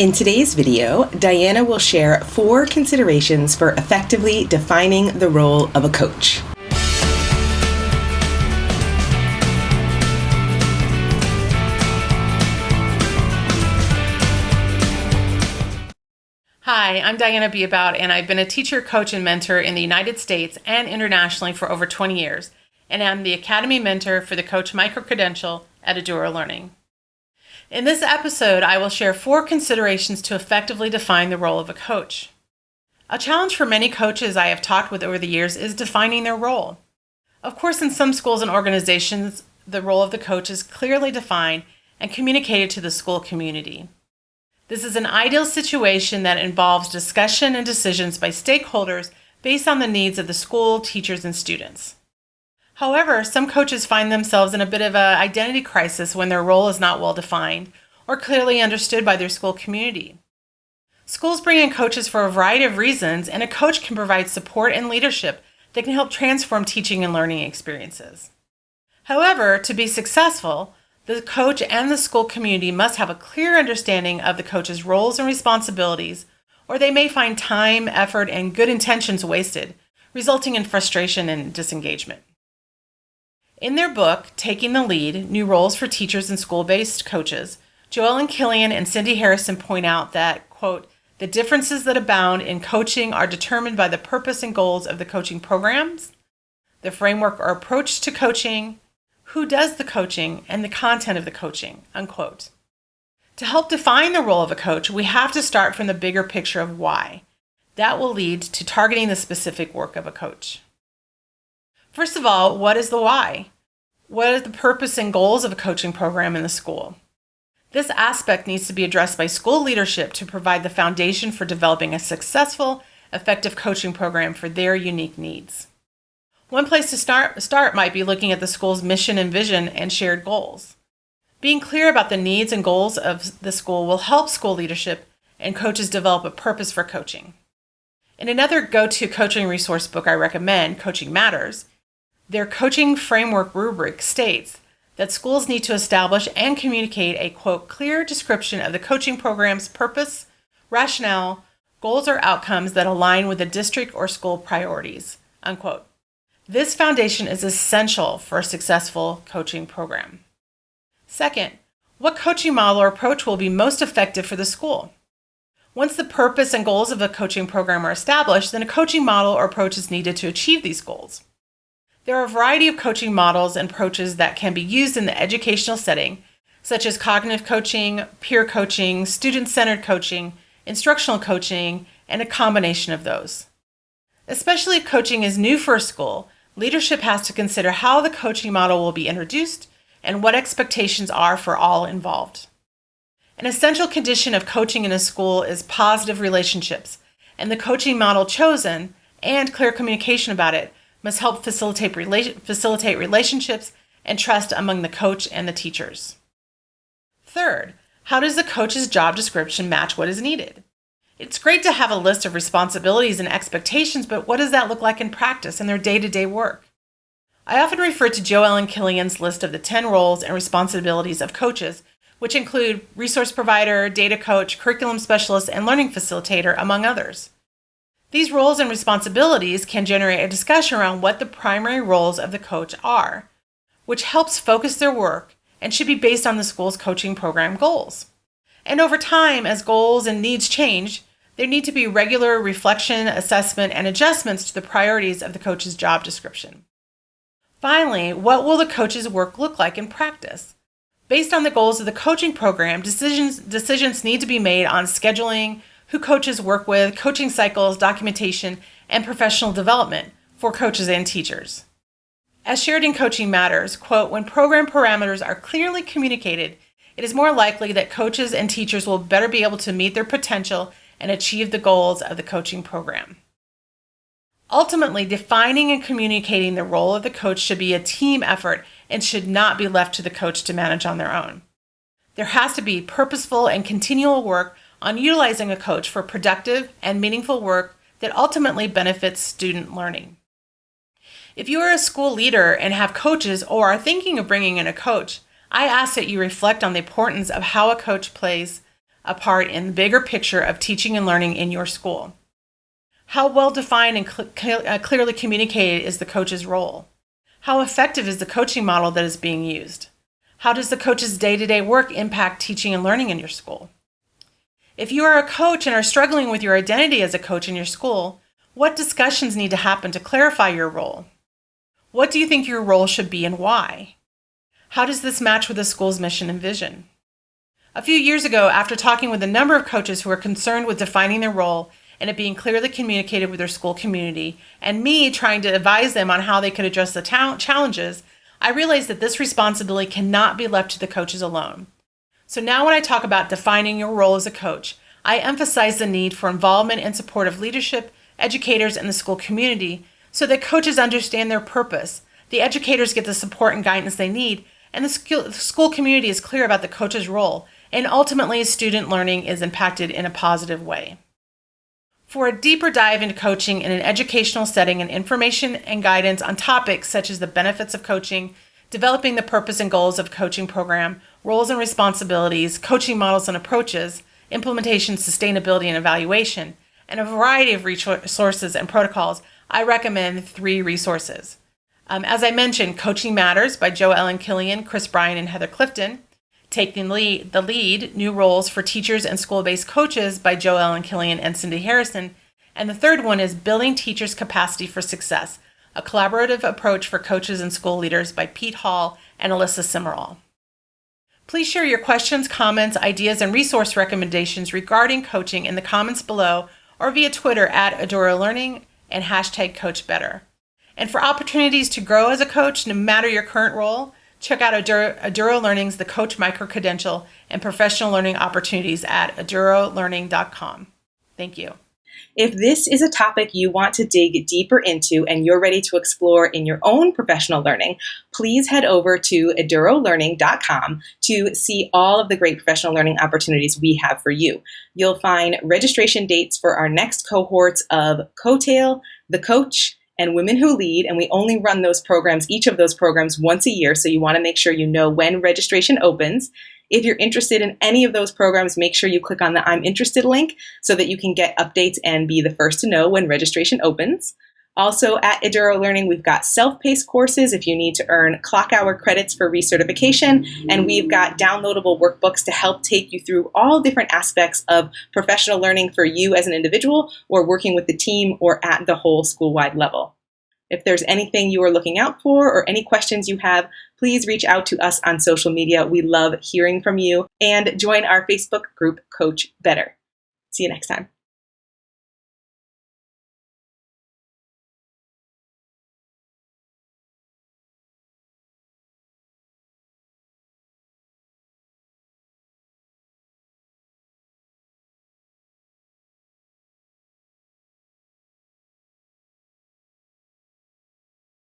In today's video, Diana will share 4 considerations for effectively defining the role of a coach. Hi, I'm Diana Beabout, and I've been a teacher, coach, and mentor in the United States and internationally for over 20 years, and I'm the Academy Mentor for the Coach Microcredential at Eduro Learning. In this episode, I will share 4 considerations to effectively define the role of a coach. A challenge for many coaches I have talked with over the years is defining their role. Of course, in some schools and organizations, the role of the coach is clearly defined and communicated to the school community. This is an ideal situation that involves discussion and decisions by stakeholders based on the needs of the school, teachers, and students. However, some coaches find themselves in a bit of an identity crisis when their role is not well defined or clearly understood by their school community. Schools bring in coaches for a variety of reasons, and a coach can provide support and leadership that can help transform teaching and learning experiences. However, to be successful, the coach and the school community must have a clear understanding of the coach's roles and responsibilities, or they may find time, effort, and good intentions wasted, resulting in frustration and disengagement. In their book, Taking the Lead, New Roles for Teachers and School-Based Coaches, Joel and Killian and Cindy Harrison point out that, quote, the differences that abound in coaching are determined by the purpose and goals of the coaching programs, the framework or approach to coaching, who does the coaching, and the content of the coaching, unquote. To help define the role of a coach, we have to start from the bigger picture of why. That will lead to targeting the specific work of a coach. First of all, what is the why? What are the purpose and goals of a coaching program in the school? This aspect needs to be addressed by school leadership to provide the foundation for developing a successful, effective coaching program for their unique needs. One place to start might be looking at the school's mission and vision and shared goals. Being clear about the needs and goals of the school will help school leadership and coaches develop a purpose for coaching. In another go-to coaching resource book I recommend, Coaching Matters, their coaching framework rubric states that schools need to establish and communicate a, quote, clear description of the coaching program's purpose, rationale, goals, or outcomes that align with the district or school priorities, unquote. This foundation is essential for a successful coaching program. Second, what coaching model or approach will be most effective for the school? Once the purpose and goals of a coaching program are established, then a coaching model or approach is needed to achieve these goals. There are a variety of coaching models and approaches that can be used in the educational setting, such as cognitive coaching, peer coaching, student-centered coaching, instructional coaching, and a combination of those. Especially if coaching is new for a school, leadership has to consider how the coaching model will be introduced and what expectations are for all involved. An essential condition of coaching in a school is positive relationships, and the coaching model chosen and clear communication about it must help facilitate relationships and trust among the coach and the teachers. Third, how does the coach's job description match what is needed? It's great to have a list of responsibilities and expectations, but what does that look like in practice in their day-to-day work? I often refer to Joel and Killian's list of the 10 roles and responsibilities of coaches, which include resource provider, data coach, curriculum specialist, and learning facilitator, among others. These roles and responsibilities can generate a discussion around what the primary roles of the coach are, which helps focus their work and should be based on the school's coaching program goals. And over time, as goals and needs change, there need to be regular reflection, assessment, and adjustments to the priorities of the coach's job description. Finally, what will the coach's work look like in practice? Based on the goals of the coaching program, decisions need to be made on scheduling, who coaches work with, coaching cycles, documentation, and professional development for coaches and teachers. As shared in Coaching Matters, quote, when program parameters are clearly communicated, it is more likely that coaches and teachers will better be able to meet their potential and achieve the goals of the coaching program. Ultimately, defining and communicating the role of the coach should be a team effort and should not be left to the coach to manage on their own. There has to be purposeful and continual work on utilizing a coach for productive and meaningful work that ultimately benefits student learning. If you are a school leader and have coaches or are thinking of bringing in a coach, I ask that you reflect on the importance of how a coach plays a part in the bigger picture of teaching and learning in your school? How well defined and clearly communicated is the coach's role? How effective is the coaching model that is being used? How does the coach's day-to-day work impact teaching and learning in your school? If you are a coach and are struggling with your identity as a coach in your school, what discussions need to happen to clarify your role? What do you think your role should be and why? How does this match with the school's mission and vision? A few years ago, after talking with a number of coaches who are concerned with defining their role and it being clearly communicated with their school community, and me trying to advise them on how they could address the challenges, I realized that this responsibility cannot be left to the coaches alone. So now when I talk about defining your role as a coach, I emphasize the need for involvement and support of leadership, educators, and the school community so that coaches understand their purpose, the educators get the support and guidance they need, and the school community is clear about the coach's role, and ultimately student learning is impacted in a positive way. For a deeper dive into coaching in an educational setting and information and guidance on topics such as the benefits of coaching, developing the purpose and goals of a coaching program, roles and responsibilities, coaching models and approaches, implementation, sustainability, and evaluation, and a variety of resources and protocols, I recommend 3 resources. As I mentioned, Coaching Matters by Jo Ellen Killian, Chris Bryan, and Heather Clifton. Taking the lead, New Roles for Teachers and School-Based Coaches by Jo Ellen Killian and Cindy Harrison. And the third one is Building Teachers' Capacity for Success, a collaborative approach for coaches and school leaders by Pete Hall and Alyssa Simmerall. Please share your questions, comments, ideas, and resource recommendations regarding coaching in the comments below or via Twitter at Eduro Learning and #CoachBetter. And for opportunities to grow as a coach, no matter your current role, check out Eduro Learning's The Coach Microcredential and professional learning opportunities at edurolearning.com. Thank you. If this is a topic you want to dig deeper into and you're ready to explore in your own professional learning, please head over to edurolearning.com to see all of the great professional learning opportunities we have for you. You'll find registration dates for our next cohorts of COTAIL, The Coach, and Women Who Lead, and we only run those programs, each of those programs, once a year, so you want to make sure you know when registration opens. If you're interested in any of those programs, make sure you click on the I'm Interested link so that you can get updates and be the first to know when registration opens. Also at Eduro Learning, we've got self-paced courses if you need to earn clock hour credits for recertification, and we've got downloadable workbooks to help take you through all different aspects of professional learning for you as an individual or working with the team or at the whole school-wide level. If there's anything you are looking out for or any questions you have, please reach out to us on social media. We love hearing from you, and join our Facebook group, Coach Better. See you next time.